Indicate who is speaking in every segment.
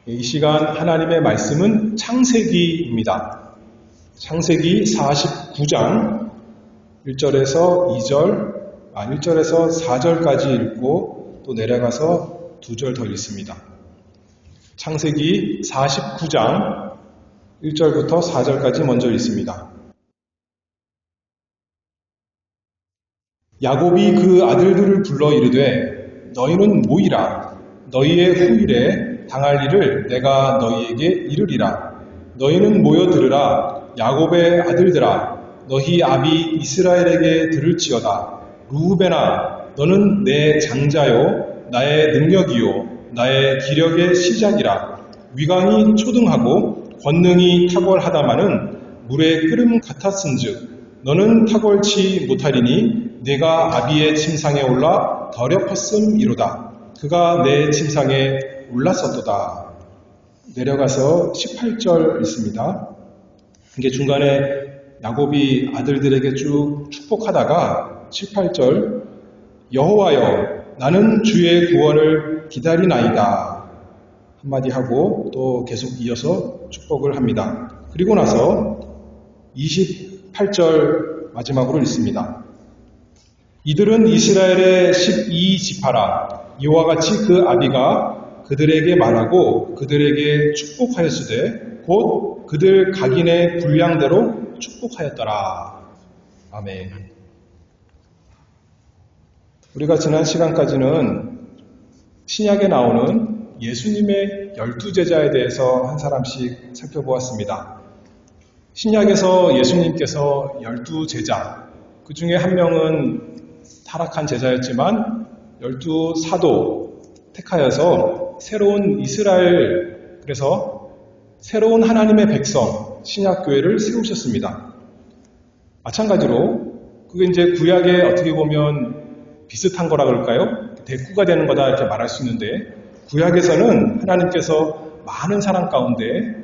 Speaker 1: 이 시간 하나님의 말씀은 창세기입니다. 창세기 49장 1절에서 4절까지 읽고 또 내려가서 2절 더 읽습니다. 창세기 49장 1절부터 4절까지 먼저 읽습니다. 야곱이 그 아들들을 불러 이르되 너희는 모이라. 너희의 후일에 당할 일을 내가 너희에게 이르리라. 너희는 모여 들으라. 야곱의 아들들아, 너희 아비 이스라엘에게 들을지어다. 루벤아, 너는 내 장자요, 나의 능력이요, 나의 기력의 시작이라. 위강이 초등하고 권능이 탁월하다마는 물의 끓음 같았은즉 너는 탁월치 못하리니 내가 아비의 침상에 올라 더럽혔음이로다. 그가 내 침상에 올랐었도다. 내려가서 18절 있습니다. 이게 중간에 야곱이 아들들에게 쭉 축복하다가 18절 여호와여 나는 주의 구원을 기다리나이다 한마디 하고 또 계속 이어서 축복을 합니다. 그리고 나서 28절 마지막으로 읽습니다. 이들은 이스라엘의 12지파라. 이와 같이 그 아비가 그들에게 말하고 그들에게 축복하였으되 곧 그들 각인의 분량대로 축복하였더라. 아멘. 우리가 지난 시간까지는 신약에 나오는 예수님의 12제자에 대해서 한 사람씩 살펴보았습니다. 신약에서 예수님께서 12제자, 그 중에 한 명은 타락한 제자였지만 12사도 택하여서 새로운 이스라엘, 그래서 새로운 하나님의 백성, 신약교회를 세우셨습니다. 마찬가지로 그게 이제 구약에 어떻게 보면 비슷한 거라 그럴까요? 대꾸가 되는 거다 이렇게 말할 수 있는데, 구약에서는 하나님께서 많은 사람 가운데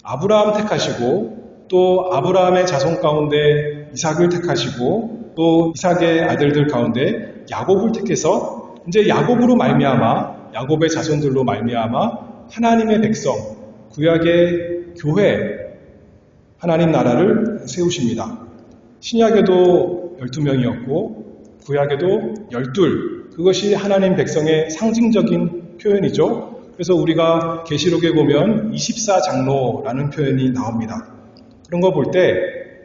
Speaker 1: 아브라함 택하시고 또 아브라함의 자손 가운데 이삭을 택하시고 또 이삭의 아들들 가운데 야곱을 택해서 이제 야곱으로 말미암아 야곱의 자손들로 말미암아 하나님의 백성, 구약의 교회, 하나님 나라를 세우십니다. 신약에도 12명이었고 구약에도 12, 그것이 하나님 백성의 상징적인 표현이죠. 그래서 우리가 계시록에 보면 24장로라는 표현이 나옵니다. 그런 거 볼 때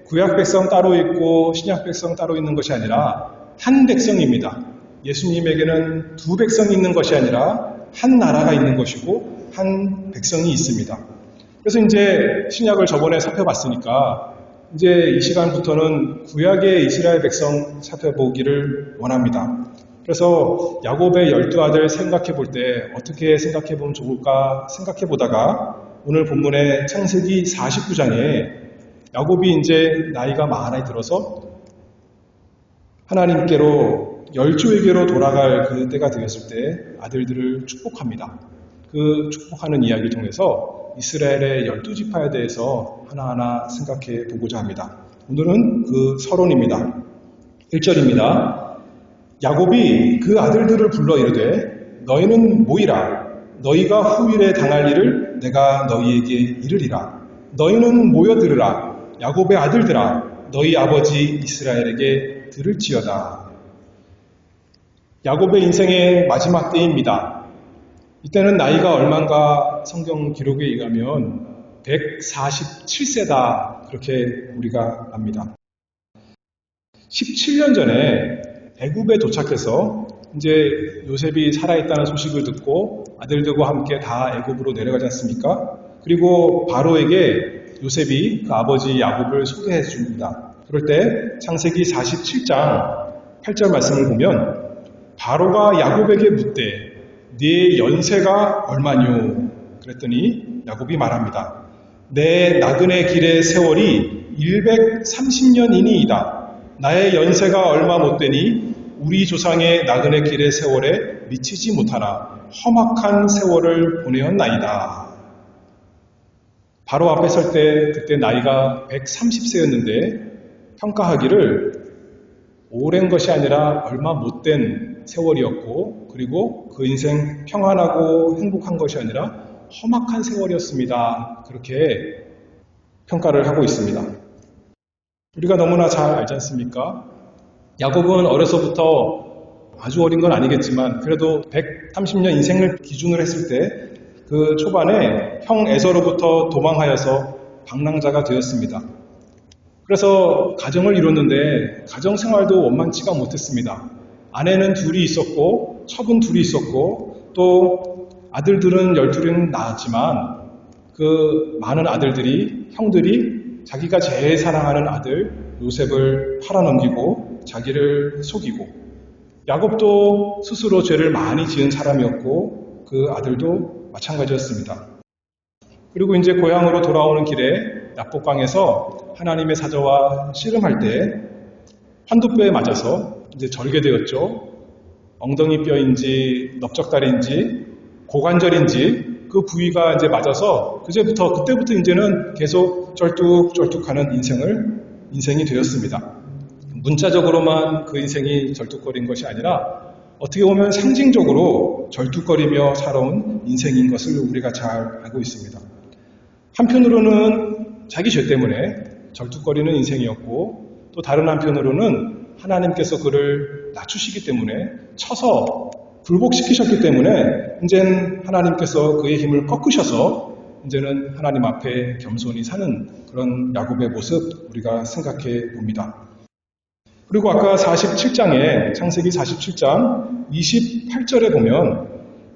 Speaker 1: 구약 백성 따로 있고 신약 백성 따로 있는 것이 아니라 한 백성입니다. 예수님에게는 두 백성이 있는 것이 아니라 한 나라가 있는 것이고 한 백성이 있습니다. 그래서 이제 신약을 저번에 살펴봤으니까 이제 이 시간부터는 구약의 이스라엘 백성 살펴보기를 원합니다. 그래서 야곱의 12아들 생각해 볼 때 어떻게 생각해 보면 좋을까 생각해 보다가 오늘 본문의 창세기 49장에 야곱이 이제 나이가 많이 들어서 하나님께로 열조에게로 돌아갈 그 때가 되었을 때 아들들을 축복합니다. 그 축복하는 이야기를 통해서 이스라엘의 12지파에 대해서 하나하나 생각해 보고자 합니다. 오늘은 그 서론입니다. 1절입니다. 야곱이 그 아들들을 불러 이르되 너희는 모이라. 너희가 후일에 당할 일을 내가 너희에게 이르리라. 너희는 모여 들으라. 야곱의 아들들아, 너희 아버지 이스라엘에게 들을지어다. 야곱의 인생의 마지막 때입니다. 이때는 나이가 얼마인가 성경 기록에 의하면 147세다 그렇게 우리가 압니다. 17년 전에 애굽에 도착해서 이제 요셉이 살아있다는 소식을 듣고 아들들과 함께 다 애굽으로 내려가지 않습니까? 그리고 바로에게 요셉이 그 아버지 야곱을 소개해 줍니다. 그럴 때 창세기 47장 8절 말씀을 보면 바로가 야곱에게 묻되 네 연세가 얼마뇨? 그랬더니 야곱이 말합니다. 내 나그네 길의 세월이 130년이니이다. 나의 연세가 얼마 못 되니 우리 조상의 나그네 길의 세월에 미치지 못하나 험악한 세월을 보내었나이다. 바로 앞에 설 때 그때 나이가 130세였는데 평가하기를 오랜 것이 아니라 얼마 못된 세월이었고 그리고 그 인생 평안하고 행복한 것이 아니라 험악한 세월이었습니다. 그렇게 평가를 하고 있습니다. 우리가 너무나 잘 알지 않습니까? 야곱은 어려서부터 아주 어린 건 아니겠지만 그래도 130년 인생을 기준으로 했을 때 그 초반에 형 에서로부터 도망하여서 방랑자가 되었습니다. 그래서 가정을 이뤘는데 가정 생활도 원만치가 못했습니다. 아내는 둘이 있었고 첩은 둘이 있었고 또 아들들은 12은 낳았지만 그 많은 아들들이 형들이 자기가 제일 사랑하는 아들 요셉을 팔아넘기고 자기를 속이고 야곱도 스스로 죄를 많이 지은 사람이었고 그 아들도 마찬가지였습니다. 그리고 이제 고향으로 돌아오는 길에 납복강에서 하나님의 사자와 씨름할 때 환도뼈에 맞아서 이제 절게 되었죠. 엉덩이 뼈인지 넓적다리인지 고관절인지 그 부위가 이제 맞아서 그때부터 이제는 계속 쩔뚝쩔뚝하는 인생이 되었습니다. 문자적으로만 그 인생이 절뚝거린 것이 아니라 어떻게 보면 상징적으로 절뚝거리며 살아온 인생인 것을 우리가 잘 알고 있습니다. 한편으로는 자기 죄 때문에 절뚝거리는 인생이었고 또 다른 한편으로는 하나님께서 그를 낮추시기 때문에 쳐서 굴복시키셨기 때문에 이제는 하나님께서 그의 힘을 꺾으셔서 이제는 하나님 앞에 겸손히 사는 그런 야곱의 모습 우리가 생각해 봅니다. 그리고 아까 47장에 창세기 47장 28절에 보면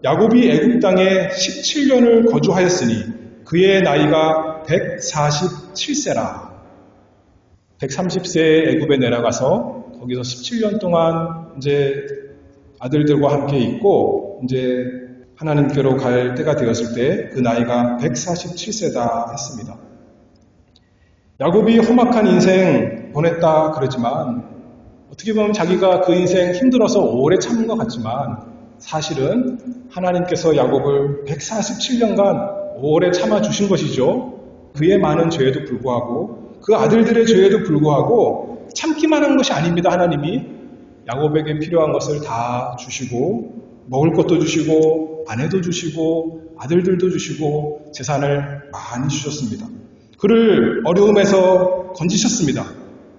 Speaker 1: 야곱이 애굽 땅에 17년을 거주하였으니 그의 나이가 147세라. 130세에 애굽에 내려가서 거기서 17년 동안 이제 아들들과 함께 있고 이제 하나님께로 갈 때가 되었을 때 그 나이가 147세다 했습니다. 야곱이 험악한 인생 보냈다 그러지만 어떻게 보면 자기가 그 인생 힘들어서 오래 참은 것 같지만 사실은 하나님께서 야곱을 147년간 오래 참아주신 것이죠. 그의 많은 죄에도 불구하고 그 아들들의 죄에도 불구하고 참기만 한 것이 아닙니다. 하나님이 야곱에게 필요한 것을 다 주시고 먹을 것도 주시고 아내도 주시고 아들들도 주시고 재산을 많이 주셨습니다. 그를 어려움에서 건지셨습니다.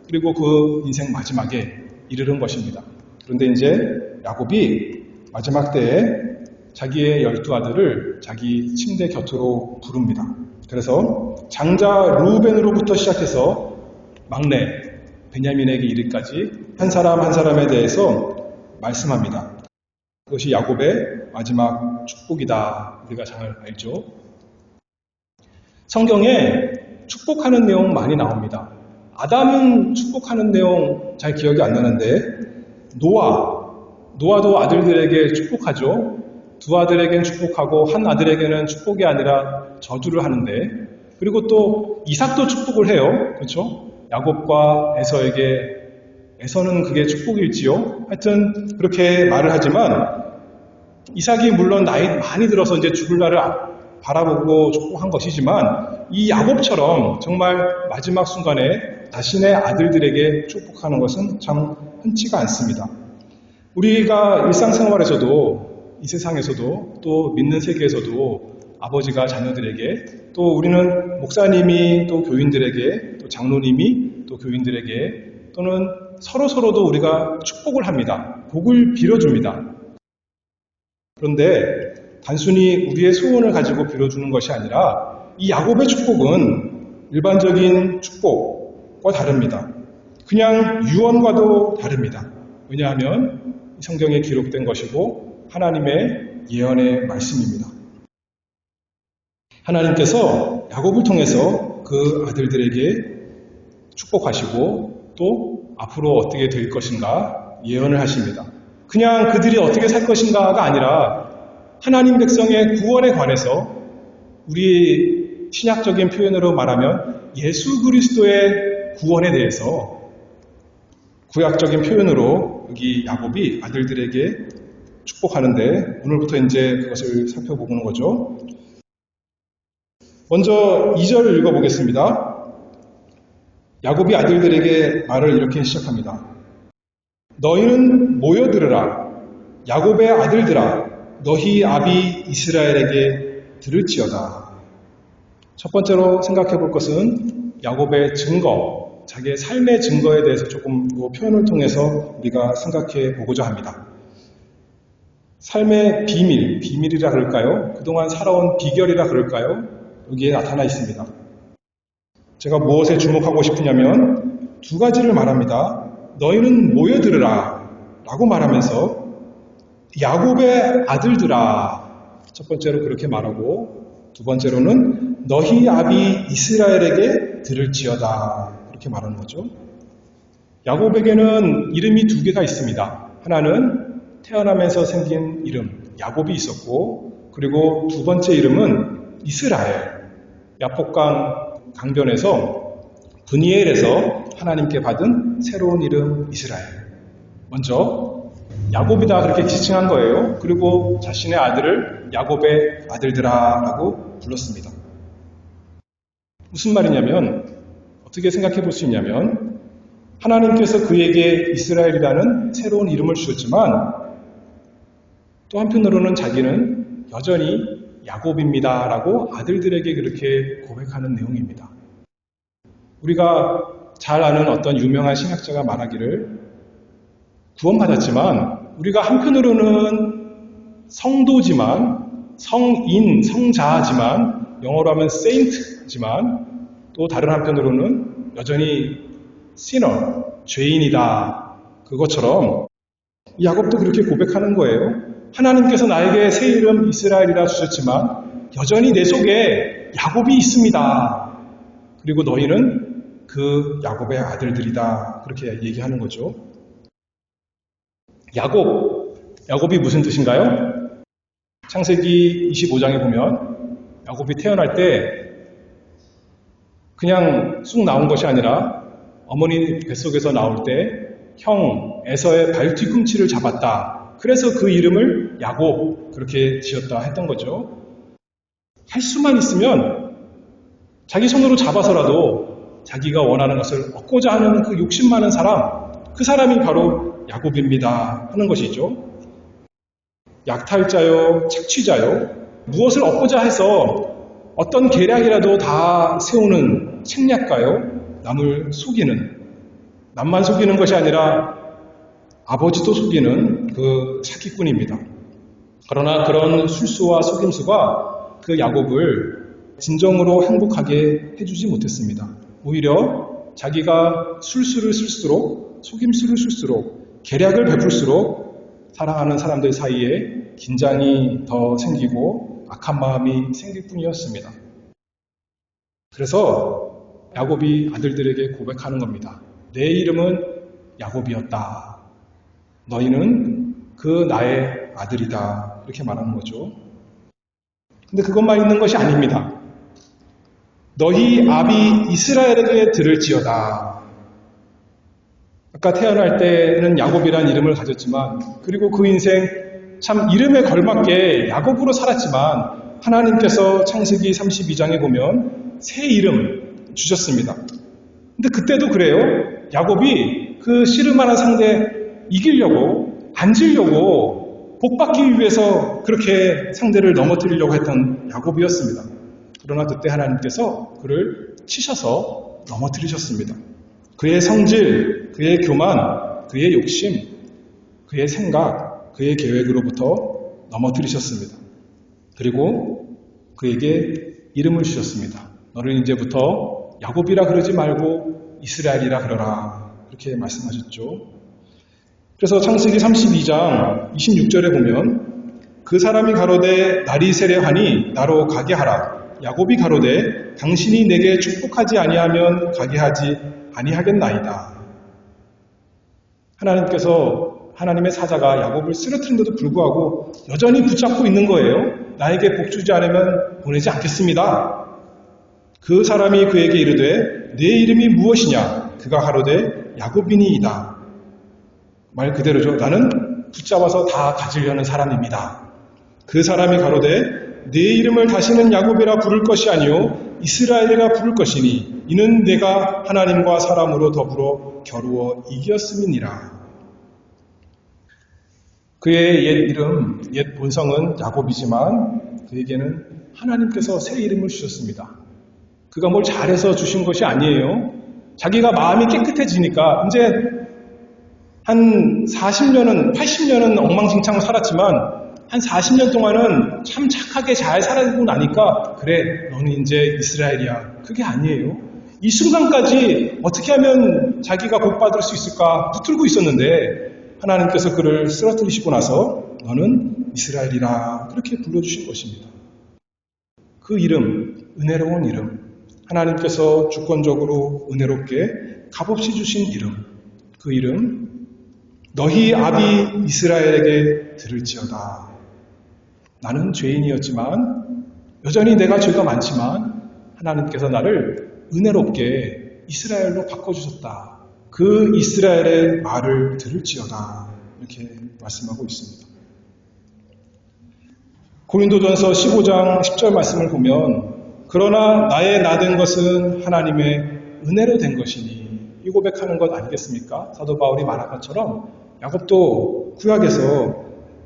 Speaker 1: 그리고 그 인생 마지막에 이르는 것입니다. 그런데 이제 야곱이 마지막 때에 자기의 12아들을 자기 침대 곁으로 부릅니다. 그래서 장자 루벤으로부터 시작해서 막내 베냐민에게 이르기까지 한 사람 한 사람에 대해서 말씀합니다. 그것이 야곱의 마지막 축복이다. 우리가 잘 알죠. 성경에 축복하는 내용 많이 나옵니다. 아담은 축복하는 내용 잘 기억이 안 나는데 노아도 아들들에게 축복하죠. 두 아들에게는 축복하고 한 아들에게는 축복이 아니라 저주를 하는데 그리고 또 이삭도 축복을 해요. 그렇죠? 야곱과 에서는 그게 축복일지요. 하여튼 그렇게 말을 하지만 이삭이 물론 나이 많이 들어서 이제 죽을 날을 바라보고 축복한 것이지만 이 야곱처럼 정말 마지막 순간에 자신의 아들들에게 축복하는 것은 참 흔치가 않습니다. 우리가 일상생활에서도 이 세상에서도 또 믿는 세계에서도 아버지가 자녀들에게 또 우리는 목사님이 또 교인들에게 또 장로님이 또 교인들에게 또는 서로도 우리가 축복을 합니다. 복을 빌어줍니다. 그런데 단순히 우리의 소원을 가지고 빌어주는 것이 아니라 이 야곱의 축복은 일반적인 축복과 다릅니다. 그냥 유언과도 다릅니다. 왜냐하면 성경에 기록된 것이고 하나님의 예언의 말씀입니다. 하나님께서 야곱을 통해서 그 아들들에게 축복하시고 또 앞으로 어떻게 될 것인가 예언을 하십니다. 그냥 그들이 어떻게 살 것인가가 아니라 하나님 백성의 구원에 관해서 우리 신약적인 표현으로 말하면 예수 그리스도의 구원에 대해서 구약적인 표현으로 여기 야곱이 아들들에게 축복하는데 오늘부터 이제 그것을 살펴보는 거죠. 먼저 2절을 읽어보겠습니다. 야곱이 아들들에게 말을 이렇게 시작합니다. 너희는 모여들으라. 야곱의 아들들아. 너희 아비 이스라엘에게 들을지어다. 첫 번째로 생각해 볼 것은 야곱의 증거, 자기의 삶의 증거에 대해서 조금 표현을 통해서 우리가 생각해 보고자 합니다. 삶의 비밀이라 그럴까요? 그동안 살아온 비결이라 그럴까요? 여기에 나타나 있습니다. 제가 무엇에 주목하고 싶으냐면 두 가지를 말합니다. 너희는 모여들으라 라고 말하면서 야곱의 아들들아, 첫 번째로 그렇게 말하고 두 번째로는 너희 아비 이스라엘에게 들을지어다 이렇게 말하는 거죠. 야곱에게는 이름이 두 개가 있습니다. 하나는 태어나면서 생긴 이름 야곱이 있었고, 그리고 두 번째 이름은 이스라엘, 야복강 강변에서 브니엘에서 하나님께 받은 새로운 이름 이스라엘. 먼저 야곱이다 그렇게 지칭한 거예요. 그리고 자신의 아들을 야곱의 아들들아 라고 불렀습니다. 무슨 말이냐면, 어떻게 생각해 볼 수 있냐면, 하나님께서 그에게 이스라엘이라는 새로운 이름을 주셨지만 또 한편으로는 자기는 여전히 야곱입니다 라고 아들들에게 그렇게 고백하는 내용입니다. 우리가 잘 아는 어떤 유명한 신학자가 말하기를, 구원받았지만 우리가 한편으로는 성도지만, 성인, 성자지만, 영어로 하면 saint지만, 또 다른 한편으로는 여전히 sinner, 죄인이다. 그것처럼 야곱도 그렇게 고백하는 거예요. 하나님께서 나에게 새 이름 이스라엘이라 주셨지만 여전히 내 속에 야곱이 있습니다. 그리고 너희는 그 야곱의 아들들이다. 그렇게 얘기하는 거죠. 야곱이 무슨 뜻인가요? 창세기 25장에 보면 야곱이 태어날 때 그냥 쑥 나온 것이 아니라 어머니 뱃속에서 나올 때 형 에서의 발 뒤꿈치를 잡았다. 그래서 그 이름을 야곱 그렇게 지었다 했던 거죠. 할 수만 있으면 자기 손으로 잡아서라도 자기가 원하는 것을 얻고자 하는 그 욕심 많은 사람, 그 사람이 바로 야곱입니다 하는 것이죠. 약탈자요, 착취자요, 무엇을 얻고자 해서 어떤 계략이라도 다 세우는 책략가요, 남을 속이는, 남만 속이는 것이 아니라 아버지도 속이는 그 사기꾼입니다. 그러나 그런 술수와 속임수가 그 야곱을 진정으로 행복하게 해주지 못했습니다. 오히려 자기가 술수를 쓸수록, 속임수를 쓸수록, 계략을 베풀수록 사랑하는 사람들 사이에 긴장이 더 생기고 악한 마음이 생길 뿐이었습니다. 그래서 야곱이 아들들에게 고백하는 겁니다. 내 이름은 야곱이었다. 너희는 그 나의 아들이다. 이렇게 말하는 거죠. 근데 그것만 있는 것이 아닙니다. 너희 아비 이스라엘에게 들을지어다. 아까 태어날 때는 야곱이라는 이름을 가졌지만, 그리고 그 인생 참 이름에 걸맞게 야곱으로 살았지만 하나님께서 창세기 32장에 보면 새 이름 주셨습니다. 근데 그때도 그래요. 야곱이 그 씨름하는 상대 이기려고, 앉으려고, 복받기 위해서 그렇게 상대를 넘어뜨리려고 했던 야곱이었습니다. 그러나 그때 하나님께서 그를 치셔서 넘어뜨리셨습니다. 그의 성질, 그의 교만, 그의 욕심, 그의 생각, 그의 계획으로부터 넘어뜨리셨습니다. 그리고 그에게 이름을 주셨습니다. 너는 이제부터 야곱이라 그러지 말고 이스라엘이라 그러라. 이렇게 말씀하셨죠. 그래서 창세기 32장 26절에 보면 그 사람이 가로되 날이 세려하니 나로 가게 하라. 야곱이 가로되 당신이 내게 축복하지 아니하면 가게 하지 아니하겠나이다. 하나님께서, 하나님의 사자가 야곱을 쓰러뜨린데도 불구하고 여전히 붙잡고 있는 거예요. 나에게 복 주지 않으면 보내지 않겠습니다. 그 사람이 그에게 이르되 네 이름이 무엇이냐? 그가 가로되 야곱이니이다. 말 그대로죠. 나는 붙잡아서 다 가지려는 사람입니다. 그 사람이 가로되 네 이름을 다시는 야곱이라 부를 것이 아니요 이스라엘이라 부를 것이니 이는 내가 하나님과 사람으로 더불어 겨루어 이겼음이니라. 그의 옛 이름, 옛 본성은 야곱이지만 그에게는 하나님께서 새 이름을 주셨습니다. 그가 뭘 잘해서 주신 것이 아니에요. 자기가 마음이 깨끗해지니까 이제 한 40년은, 80년은 엉망진창으로 살았지만 한 40년 동안은 참 착하게 잘 살고 나니까 그래, 너는 이제 이스라엘이야. 그게 아니에요. 이 순간까지 어떻게 하면 자기가 복받을 수 있을까 붙들고 있었는데 하나님께서 그를 쓰러뜨리시고 나서 너는 이스라엘이라 그렇게 불러주신 것입니다. 그 이름, 은혜로운 이름, 하나님께서 주권적으로 은혜롭게 값없이 주신 이름, 그 이름, 너희 아비 이스라엘에게 들을지어다. 나는 죄인이었지만 여전히 내가 죄가 많지만 하나님께서 나를 은혜롭게 이스라엘로 바꿔주셨다. 그 이스라엘의 말을 들을지어다. 이렇게 말씀하고 있습니다. 고린도전서 15장 10절 말씀을 보면 그러나 나의 나된 것은 하나님의 은혜로 된 것이니 이 고백하는 것 아니겠습니까? 사도 바울이 말한 것처럼 야곱도 구약에서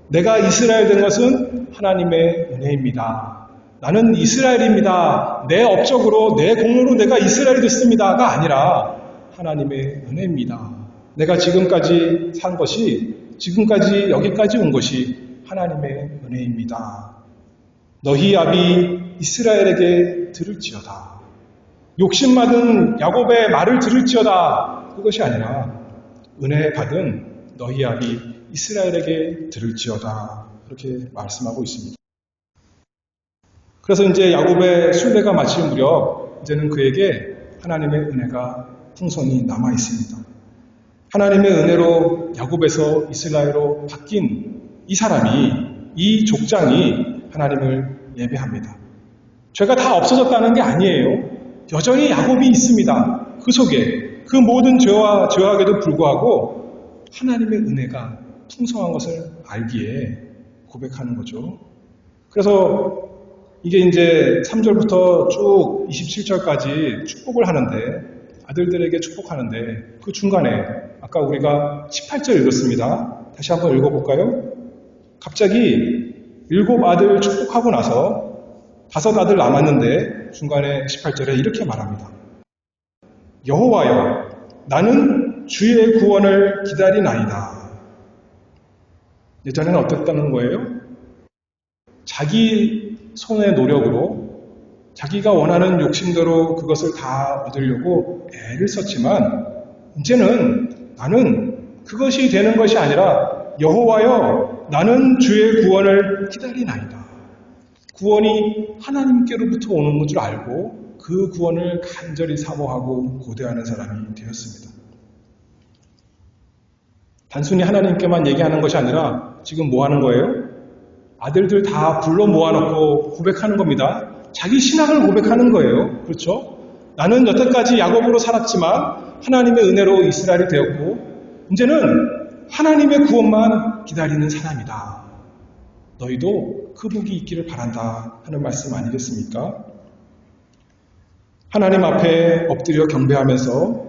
Speaker 1: 내가 이스라엘 된 것은 하나님의 은혜입니다. 나는 이스라엘입니다. 내 업적으로 내 공로로 내가 이스라엘이 됐습니다가 아니라 하나님의 은혜입니다. 내가 지금까지 산 것이 지금까지 여기까지 온 것이 하나님의 은혜입니다. 너희 아비 이스라엘에게 들을지어다. 욕심받은 야곱의 말을 들을지어다. 그것이 아니라 은혜 받은 너희 아비 이스라엘에게 들을지어다. 그렇게 말씀하고 있습니다. 그래서 이제 야곱의 순례가 마칠 무렵 이제는 그에게 하나님의 은혜가 풍성히 남아 있습니다. 하나님의 은혜로 야곱에서 이스라엘로 바뀐 이 사람이, 이 족장이 하나님을 예배합니다. 죄가 다 없어졌다는 게 아니에요. 여전히 야곱이 있습니다. 그 속에 그 모든 죄와 죄악에도 불구하고 하나님의 은혜가 풍성한 것을 알기에 고백하는 거죠. 그래서 이게 이제 3절부터 쭉 27절까지 축복을 하는데, 아들들에게 축복하는데 그 중간에 아까 우리가 18절 읽었습니다. 다시 한번 읽어볼까요? 갑자기 7 아들 축복하고 나서 5 아들 남았는데 중간에 18절에 이렇게 말합니다. 여호와여, 나는 주의 구원을 기다리나이다. 예전에는 어땠다는 거예요? 자기 손의 노력으로 자기가 원하는 욕심대로 그것을 다 얻으려고 애를 썼지만 이제는 나는 그것이 되는 것이 아니라 여호와여, 나는 주의 구원을 기다리나이다. 구원이 하나님께로부터 오는 줄 알고 그 구원을 간절히 사모하고 고대하는 사람이 되었습니다. 단순히 하나님께만 얘기하는 것이 아니라 지금 뭐 하는 거예요? 아들들 다 불러 모아놓고 고백하는 겁니다. 자기 신앙을 고백하는 거예요. 그렇죠? 나는 여태까지 야곱으로 살았지만 하나님의 은혜로 이스라엘이 되었고 이제는 하나님의 구원만 기다리는 사람이다. 너희도 그 복이 있기를 바란다 하는 말씀 아니겠습니까? 하나님 앞에 엎드려 경배하면서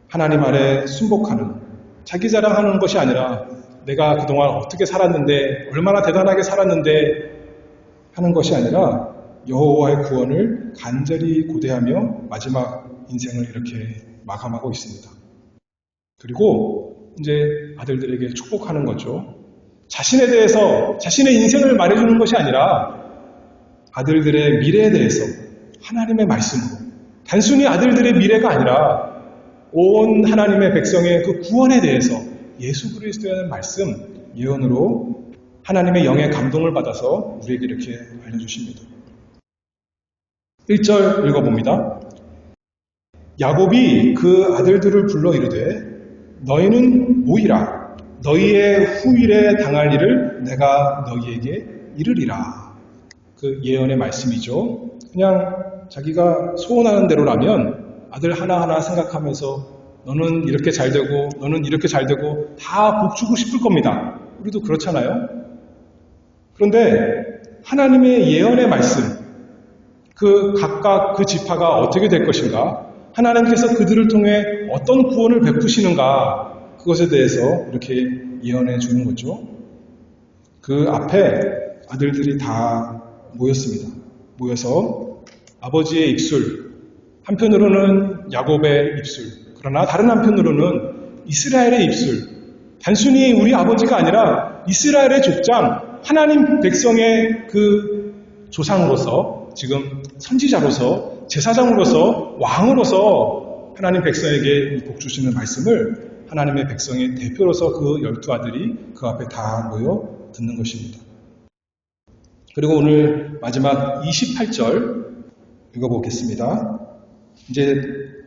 Speaker 1: 하나님 아래 순복하는, 자기 자랑하는 것이 아니라 내가 그동안 어떻게 살았는데, 얼마나 대단하게 살았는데 하는 것이 아니라 여호와의 구원을 간절히 고대하며 마지막 인생을 이렇게 마감하고 있습니다. 그리고 이제 아들들에게 축복하는 거죠. 자신에 대해서, 자신의 인생을 말해주는 것이 아니라 아들들의 미래에 대해서 하나님의 말씀으로, 단순히 아들들의 미래가 아니라 온 하나님의 백성의 그 구원에 대해서 예수 그리스도에 대한 말씀, 예언으로 하나님의 영의 감동을 받아서 우리에게 이렇게 알려주십니다. 1절 읽어봅니다. 야곱이 그 아들들을 불러 이르되 너희는 모이라. 너희의 후일에 당할 일을 내가 너희에게 이르리라. 그 예언의 말씀이죠. 그냥 자기가 소원하는 대로라면 아들 하나하나 생각하면서 너는 이렇게 잘 되고 너는 이렇게 잘 되고 다 복 주고 싶을 겁니다. 우리도 그렇잖아요. 그런데 하나님의 예언의 말씀, 그 각각 그 지파가 어떻게 될 것인가, 하나님께서 그들을 통해 어떤 구원을 베푸시는가, 그것에 대해서 이렇게 예언해 주는 거죠. 그 앞에 아들들이 다 모였습니다. 모여서 아버지의 입술, 한편으로는 야곱의 입술, 그러나 다른 한편으로는 이스라엘의 입술, 단순히 우리 아버지가 아니라 이스라엘의 족장, 하나님 백성의 그 조상으로서, 지금 선지자로서, 제사장으로서, 왕으로서 하나님 백성에게 복 주시는 말씀을 하나님의 백성의 대표로서 그 12아들이 그 앞에 다 모여 듣는 것입니다. 그리고 오늘 마지막 28절 읽어보겠습니다. 이제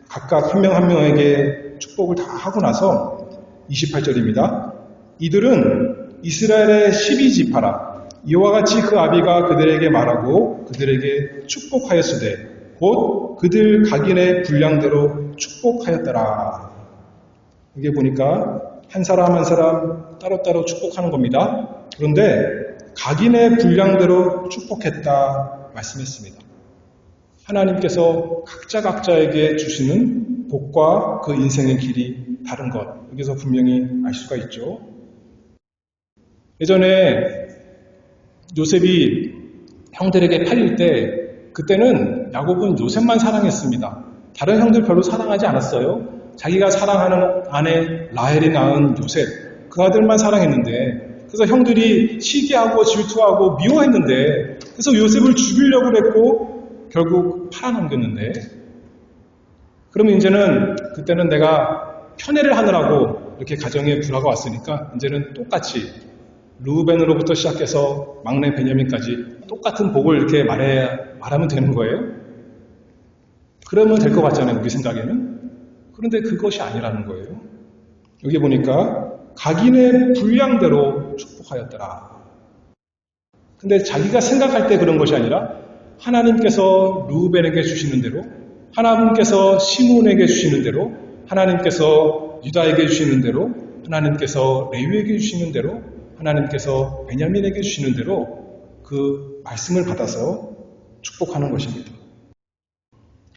Speaker 1: 각각 한 명 한 명에게 축복을 다 하고 나서 28절입니다. 이들은 이스라엘의 12지파라. 이와 같이 그 아비가 그들에게 말하고 그들에게 축복하였으되 곧 그들 각인의 분량대로 축복하였더라. 이게 보니까 한 사람 한 사람 따로따로 축복하는 겁니다. 그런데 각인의 분량대로 축복했다 말씀했습니다. 하나님께서 각자에게 주시는 복과 그 인생의 길이 다른 것, 여기서 분명히 알 수가 있죠. 예전에 요셉이 형들에게 팔릴 때 그때는 야곱은 요셉만 사랑했습니다. 다른 형들 별로 사랑하지 않았어요. 자기가 사랑하는 아내 라헬이 낳은 요셉, 그 아들만 사랑했는데, 그래서 형들이 시기하고 질투하고 미워했는데, 그래서 요셉을 죽이려고 했고 결국 팔아넘겼는데, 그러면 이제는 그때는 내가 편애를 하느라고 이렇게 가정에 불화가 왔으니까 이제는 똑같이 루벤으로부터 시작해서 막내 베냐민까지 똑같은 복을 이렇게 말하면 되는 거예요. 그러면 될 것 같잖아요, 우리 생각에는. 그런데 그것이 아니라는 거예요. 여기 보니까 각인의 분량대로 축복하였더라. 근데 자기가 생각할 때 그런 것이 아니라 하나님께서 루벤에게 주시는 대로, 하나님께서 시몬에게 주시는 대로, 하나님께서 유다에게 주시는 대로, 하나님께서 레위에게 주시는 대로, 하나님께서 베냐민에게 주시는 대로 그 말씀을 받아서 축복하는 것입니다.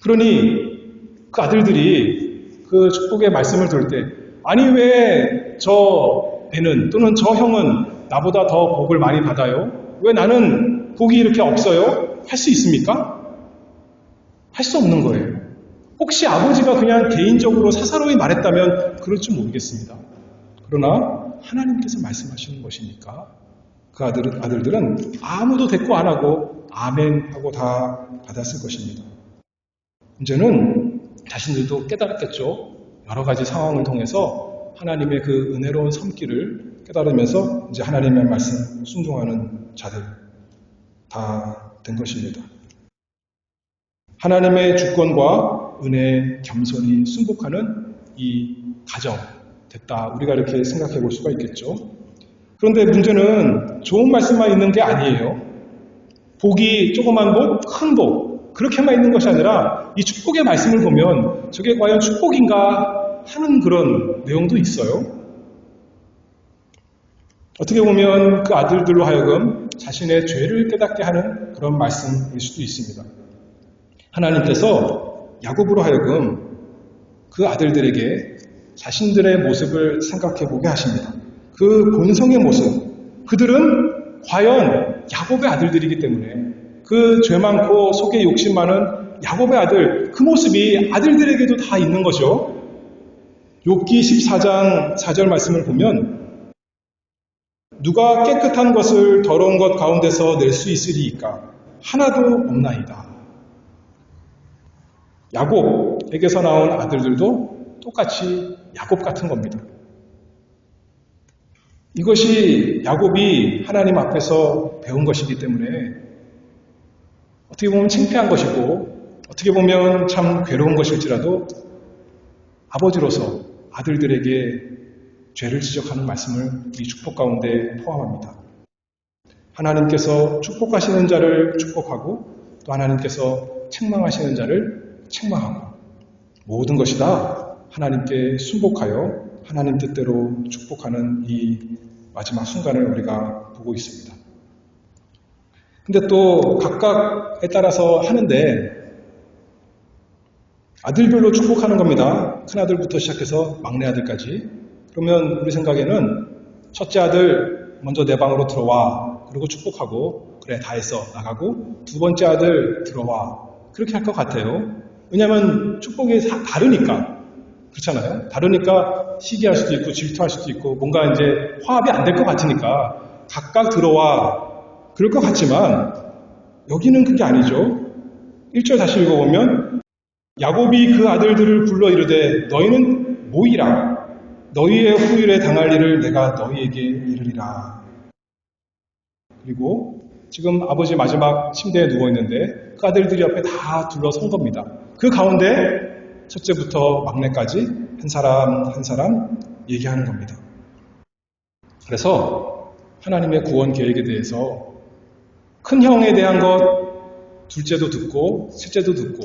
Speaker 1: 그러니 그 아들들이 그 축복의 말씀을 들을 때, 아니 왜 저 애는 또는 저 형은 나보다 더 복을 많이 받아요? 왜 나는 복이 이렇게 없어요? 할 수 있습니까? 할 수 없는 거예요. 혹시 아버지가 그냥 개인적으로 사사로이 말했다면 그럴지 모르겠습니다. 그러나 하나님께서 말씀하시는 것이니까 그 아들들은 아무도 대꾸 안 하고 아멘 하고 다 받았을 것입니다. 이제는 자신들도 깨달았겠죠. 여러 가지 상황을 통해서 하나님의 그 은혜로운 섬기를 깨달으면서 이제 하나님의 말씀 순종하는 자들 다 된 것입니다. 하나님의 주권과 은혜에 겸손히 순복하는 이 가정 됐다. 우리가 이렇게 생각해 볼 수가 있겠죠. 그런데 문제는 좋은 말씀만 있는 게 아니에요. 복이 조그만 복, 큰 복 그렇게만 있는 것이 아니라 이 축복의 말씀을 보면 저게 과연 축복인가 하는 그런 내용도 있어요. 어떻게 보면 그 아들들로 하여금 자신의 죄를 깨닫게 하는 그런 말씀일 수도 있습니다. 하나님께서 야곱으로 하여금 그 아들들에게 자신들의 모습을 생각해 보게 하십니다. 그 본성의 모습, 그들은 과연 야곱의 아들들이기 때문에 그 죄 많고 속에 욕심 많은 야곱의 아들, 그 모습이 아들들에게도 다 있는 거죠. 욥기 14장 4절 말씀을 보면 누가 깨끗한 것을 더러운 것 가운데서 낼 수 있으리이까? 하나도 없나이다. 야곱에게서 나온 아들들도 똑같이 야곱 같은 겁니다. 이것이 야곱이 하나님 앞에서 배운 것이기 때문에 어떻게 보면 창피한 것이고 어떻게 보면 참 괴로운 것일지라도 아버지로서 아들들에게 죄를 지적하는 말씀을 이 축복 가운데 포함합니다. 하나님께서 축복하시는 자를 축복하고 또 하나님께서 책망하시는 자를 책망하고 모든 것이 다 하나님께 순복하여 하나님 뜻대로 축복하는 이 마지막 순간을 우리가 보고 있습니다. 근데 또 각각에 따라서 하는데 아들별로 축복하는 겁니다. 큰아들부터 시작해서 막내 아들까지. 그러면 우리 생각에는 첫째 아들 먼저 내 방으로 들어와 그리고 축복하고 그래 다 했어 나가고 두 번째 아들 들어와 그렇게 할 것 같아요. 왜냐하면 축복이 다르니까 그렇잖아요. 다르니까 시기할 수도 있고 질투할 수도 있고 뭔가 이제 화합이 안 될 것 같으니까 각각 들어와 그럴 것 같지만 여기는 그게 아니죠. 1절 다시 읽어보면 야곱이 그 아들들을 불러 이르되 너희는 모이라 너희의 후일에 당할 일을 내가 너희에게 이르리라. 그리고 지금 아버지 마지막 침대에 누워있는데 그 아들들이 옆에 다 둘러선 겁니다. 그 가운데 첫째부터 막내까지 한 사람 한 사람 얘기하는 겁니다. 그래서 하나님의 구원 계획에 대해서 큰 형에 대한 것 둘째도 듣고 셋째도 듣고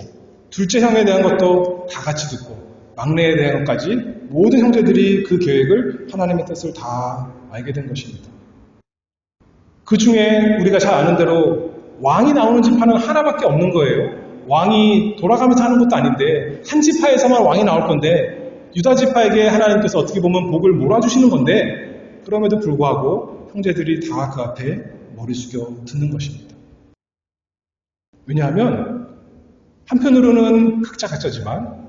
Speaker 1: 둘째 형에 대한 것도 다 같이 듣고 막내에 대한 것까지 모든 형제들이 그 계획을 하나님의 뜻을 다 알게 된 것입니다. 그 중에 우리가 잘 아는 대로 왕이 나오는 지파는 하나밖에 없는 거예요. 왕이 돌아가면서 하는 것도 아닌데 한 지파에서만 왕이 나올 건데 유다 지파에게 하나님께서 어떻게 보면 복을 몰아주시는 건데 그럼에도 불구하고 형제들이 다 그 앞에 머리 숙여 듣는 것입니다. 왜냐하면 한편으로는 각자지만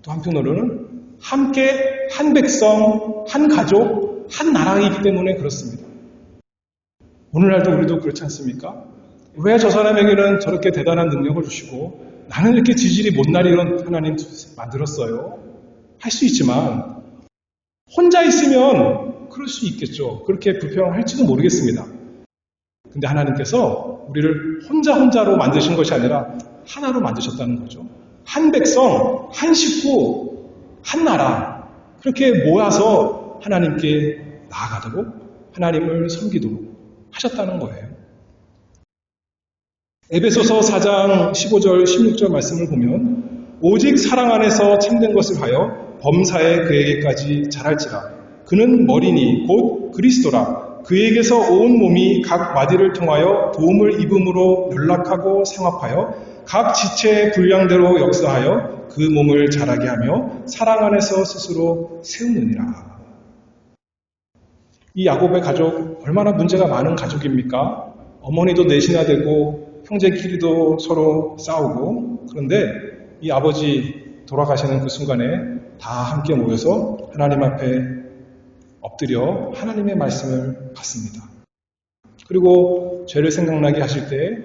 Speaker 1: 또 한편으로는 함께 한 백성, 한 가족, 한 나라이기 때문에 그렇습니다. 오늘날도 우리도 그렇지 않습니까? 왜 저 사람에게는 저렇게 대단한 능력을 주시고 나는 이렇게 지질이 못난 이런 하나님 만들었어요? 할 수 있지만 혼자 있으면 그럴 수 있겠죠. 그렇게 불평할지도 모르겠습니다. 근데 하나님께서 우리를 혼자로 만드신 것이 아니라 하나로 만드셨다는 거죠. 한 백성, 한 식구, 한 나라 그렇게 모아서 하나님께 나아가도록 하나님을 섬기도록 하셨다는 거예요. 에베소서 4장 15절 16절 말씀을 보면 오직 사랑 안에서 참된 것을 하여 범사에 그에게까지 자랄지라 그는 머리니 곧 그리스도라 그에게서 온 몸이 각 마디를 통하여 도움을 입음으로 연락하고 상합하여 각 지체의 분량대로 역사하여 그 몸을 자라게 하며 사랑 안에서 스스로 세우느니라. 이 야곱의 가족 얼마나 문제가 많은 가족입니까? 어머니도 넷이나 되고 형제끼리도 서로 싸우고 그런데 이 아버지 돌아가시는 그 순간에 다 함께 모여서 하나님 앞에 엎드려 하나님의 말씀을 받습니다. 그리고 죄를 생각나게 하실 때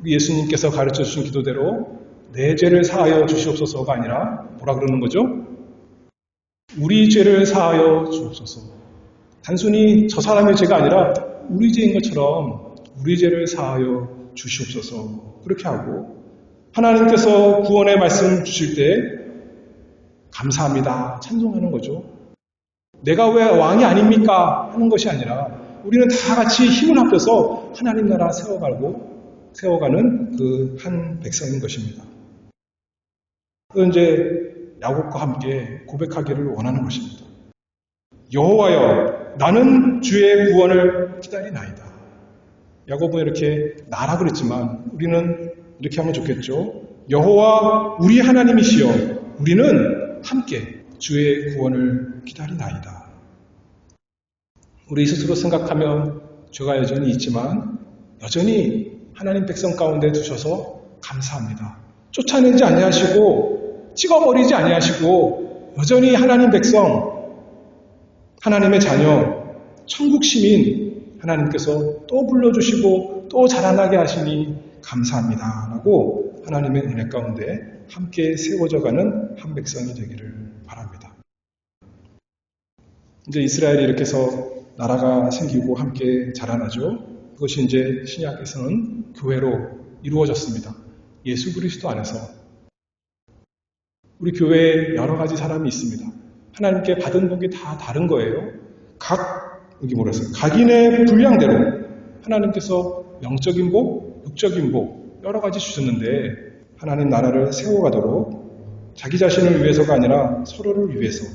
Speaker 1: 예수님께서 가르쳐 주신 기도대로 내 죄를 사하여 주시옵소서가 아니라 뭐라 그러는 거죠? 우리 죄를 사하여 주옵소서. 단순히 저 사람의 죄가 아니라 우리 죄인 것처럼 우리 죄를 사하여 주시옵소서. 그렇게 하고 하나님께서 구원의 말씀 주실 때 감사합니다. 찬송하는 거죠. 내가 왜 왕이 아닙니까? 하는 것이 아니라 우리는 다 같이 힘을 합쳐서 하나님 나라 세워가는 그 한 백성인 것입니다. 그 이제 야곱과 함께 고백하기를 원하는 것입니다. 여호와여 나는 주의 구원을 기다리나이다. 야곱은 이렇게 나라 그랬지만 우리는 이렇게 하면 좋겠죠. 여호와 우리 하나님이시여 우리는 함께 주의 구원을 기다리나이다. 우리 스스로 생각하면 죄가 여전히 있지만 여전히 하나님 백성 가운데 두셔서 감사합니다. 쫓아내지 아니하시고 찍어버리지 아니하시고 여전히 하나님 백성, 하나님의 자녀, 천국 시민 하나님께서 또 불러주시고 또 자라나게 하시니 감사합니다. 라고 하나님의 은혜 가운데 함께 세워져가는 한 백성이 되기를 바랍니다. 이제 이스라엘이 이렇게 해서 나라가 생기고 함께 자라나죠. 그것이 이제 신약에서는 교회로 이루어졌습니다. 예수 그리스도 안에서 우리 교회에 여러 가지 사람이 있습니다. 하나님께 받은 복이 다 다른 거예요. 여기 뭐라 했어요? 각인의 분량대로 하나님께서 영적인 복, 육적인 복 여러 가지 주셨는데 하나님 나라를 세워가도록 자기 자신을 위해서가 아니라 서로를 위해서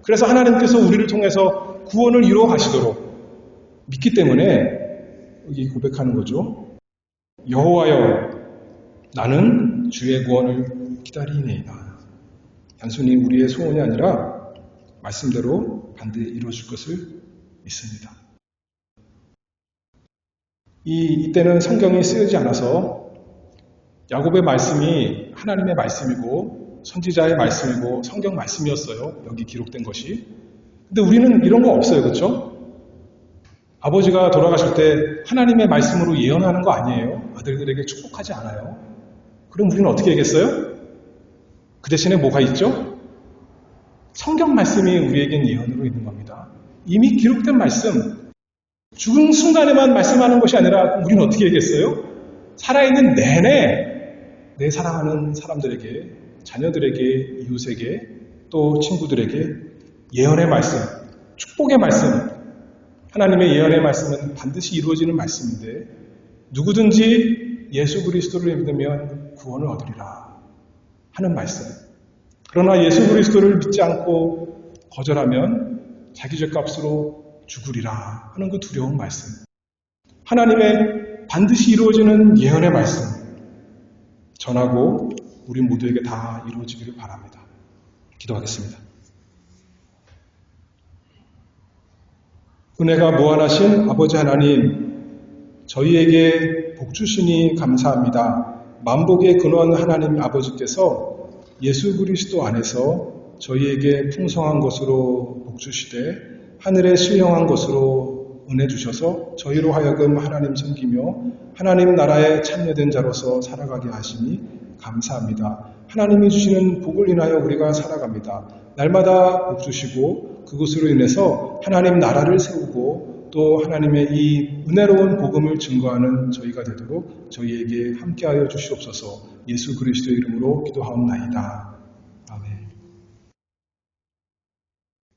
Speaker 1: 그래서 하나님께서 우리를 통해서 구원을 이루어 가시도록 믿기 때문에 여기 고백하는 거죠. 여호와여 나는 주의 구원을 기다리네이다. 단순히 우리의 소원이 아니라 말씀대로 반드시 이루어질 것을 믿습니다. 이때는 성경이 쓰여지지 않아서 야곱의 말씀이 하나님의 말씀이고 선지자의 말씀이고 성경 말씀이었어요. 여기 기록된 것이. 근데 우리는 이런 거 없어요. 그렇죠? 아버지가 돌아가실 때 하나님의 말씀으로 예언하는 거 아니에요. 아들들에게 축복하지 않아요. 그럼 우리는 어떻게 하겠어요? 그 대신에 뭐가 있죠? 성경 말씀이 우리에겐 예언으로 있는 겁니다. 이미 기록된 말씀, 죽은 순간에만 말씀하는 것이 아니라 우리는 어떻게 하겠어요? 살아있는 내내 내 사랑하는 사람들에게, 자녀들에게, 이웃에게, 또 친구들에게 예언의 말씀, 축복의 말씀, 하나님의 예언의 말씀은 반드시 이루어지는 말씀인데 누구든지 예수 그리스도를 믿으면 구원을 얻으리라 하는 말씀. 그러나 예수 그리스도를 믿지 않고 거절하면 자기 죄값으로 죽으리라 하는 그 두려운 말씀. 하나님의 반드시 이루어지는 예언의 말씀 전하고 우리 모두에게 다 이루어지기를 바랍니다. 기도하겠습니다. 은혜가 무한하신 아버지 하나님, 저희에게 복 주시니 감사합니다. 만복의 근원 하나님 아버지께서 예수 그리스도 안에서 저희에게 풍성한 것으로 복 주시되 하늘에 신령한 것으로 은혜 주셔서 저희로 하여금 하나님 섬기며 하나님 나라에 참여된 자로서 살아가게 하시니 감사합니다. 하나님이 주시는 복을 인하여 우리가 살아갑니다. 날마다 복 주시고 그것으로 인해서 하나님 나라를 세우고 또 하나님의 이 은혜로운 복음을 증거하는 저희가 되도록 저희에게 함께하여 주시옵소서. 예수 그리스도의 이름으로 기도하옵나이다.